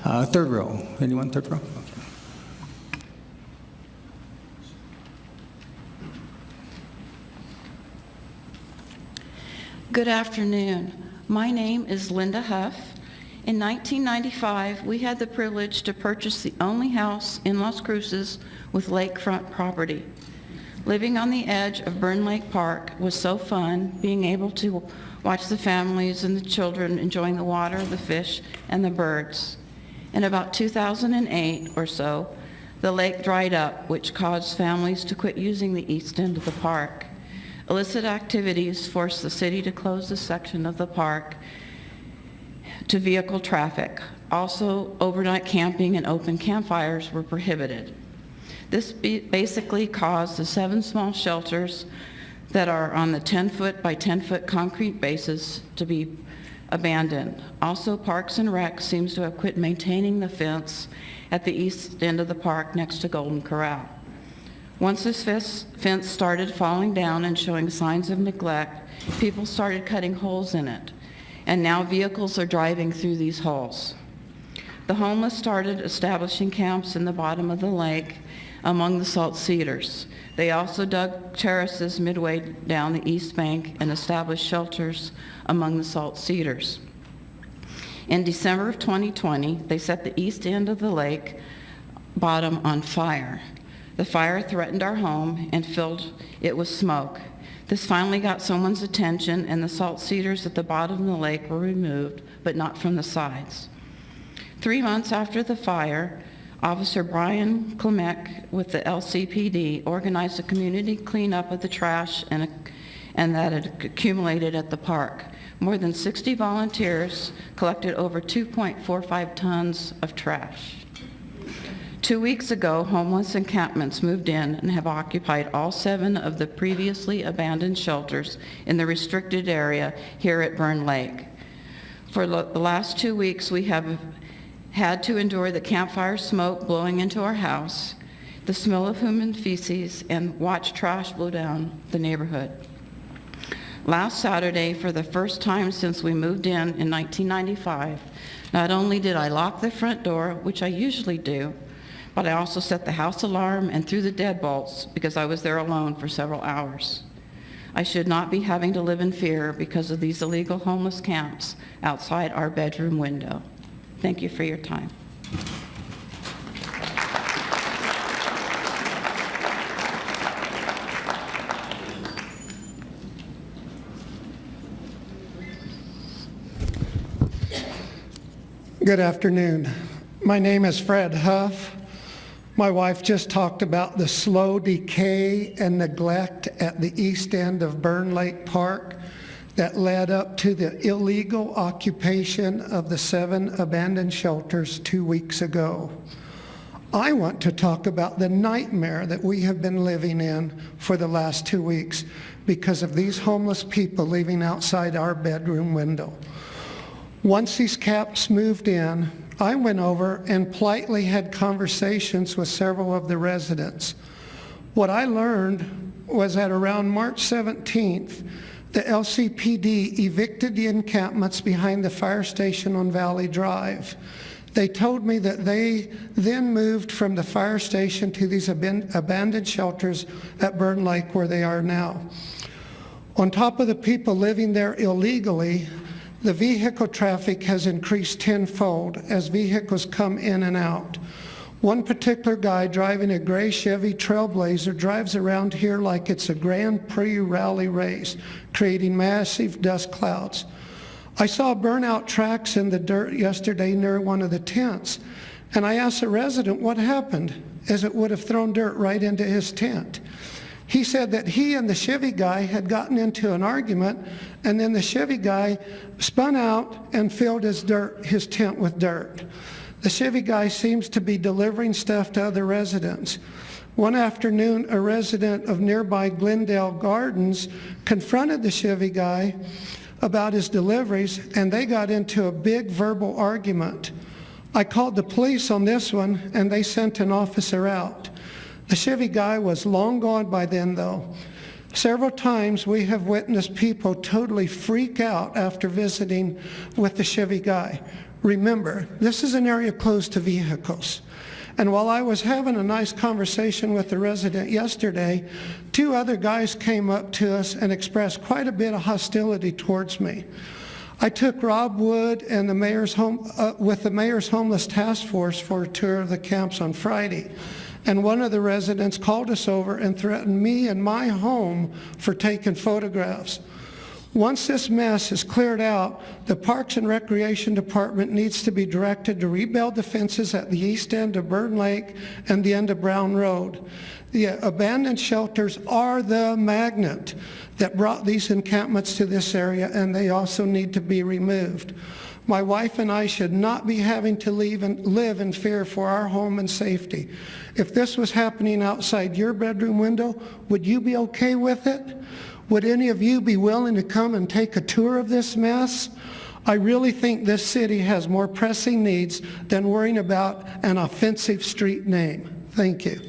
Third row. Anyone third row? Okay. Good afternoon. My name is Lynda Huff. In 1995, we had the privilege to purchase the only house in Las Cruces with lakefront property. Living on the edge of Byrne Lake Park was so fun, being able to watch the families and the children enjoying the water, the fish, and the birds. In about 2008 or so, the lake dried up, which caused families to quit using the east end of the park. Illicit activities forced the city to close this section of the park to vehicle traffic. Also, overnight camping and open campfires were prohibited. This basically caused the 7 small shelters that are on the 10-foot by 10-foot concrete bases to be abandoned. Also, Parks and Rec seems to have quit maintaining the fence at the east end of the park next to Golden Corral. Once this fence started falling down and showing signs of neglect, people started cutting holes in it, and now vehicles are driving through these holes. The homeless started establishing camps in the bottom of the lake among the salt cedars. They also dug terraces midway down the east bank and established shelters among the salt cedars. In December of 2020, they set the east end of the lake bottom on fire. The fire threatened our home and filled it with smoke. This finally got someone's attention, and the salt cedars at the bottom of the lake were removed, but not from the sides. 3 months after the fire, Officer Brian Klemek with the LCPD organized a community cleanup of the trash and that had accumulated at the park. More than 60 volunteers collected over 2.45 tons of trash. 2 weeks ago, homeless encampments moved in and have occupied all 7 of the previously abandoned shelters in the restricted area here at Byrne Lake. For the last 2 weeks, we have had to endure the campfire smoke blowing into our house, the smell of human feces, and watch trash blow down the neighborhood. Last Saturday, for the first time since we moved in 1995, not only did I lock the front door, which I usually do, but I also set the house alarm and threw the deadbolts because I was there alone for several hours. I should not be having to live in fear because of these illegal homeless camps outside our bedroom window. Thank you for your time. Good afternoon. My name is Fred Huff. My wife just talked about the slow decay and neglect at the east end of Byrne Lake Park that led up to the illegal occupation of the 7 abandoned shelters 2 weeks ago. I want to talk about the nightmare that we have been living in for the last 2 weeks because of these homeless people living outside our bedroom window. Once these camps moved in, I went over and politely had conversations with several of the residents. What I learned was that around March 17th, the LCPD evicted the encampments behind the fire station on Valley Drive. They told me that they then moved from the fire station to these abandoned shelters at Byrne Lake where they are now. On top of the people living there illegally, the vehicle traffic has increased tenfold as vehicles come in and out. One particular guy driving a gray Chevy Trailblazer drives around here like it's a Grand Prix rally race, creating massive dust clouds. I saw burnout tracks in the dirt yesterday near one of the tents, and I asked a resident what happened, as it would have thrown dirt right into his tent. He said that he and the Chevy guy had gotten into an argument, and then the Chevy guy spun out and filled his tent with dirt. The Chevy guy seems to be delivering stuff to other residents. One afternoon, a resident of nearby Glendale Gardens confronted the Chevy guy about his deliveries, and they got into a big verbal argument. I called the police on this one, and they sent an officer out. The Chevy guy was long gone by then, though. Several times we have witnessed people totally freak out after visiting with the Chevy guy. Remember, this is an area closed to vehicles. And while I was having a nice conversation with the resident yesterday, 2 other guys came up to us and expressed quite a bit of hostility towards me. I took Rob Wood and the mayor's with the mayor's homeless task force for a tour of the camps on Friday. And one of the residents called us over and threatened me and my home for taking photographs. Once this mess is cleared out, the Parks and Recreation Department needs to be directed to rebuild the fences at the east end of Burn Lake and the end of Brown Road. The abandoned shelters are the magnet that brought these encampments to this area, and they also need to be removed. My wife and I should not be having to live in fear for our home and safety. If this was happening outside your bedroom window, would you be okay with it? Would any of you be willing to come and take a tour of this mess? I really think this city has more pressing needs than worrying about an offensive street name. Thank you.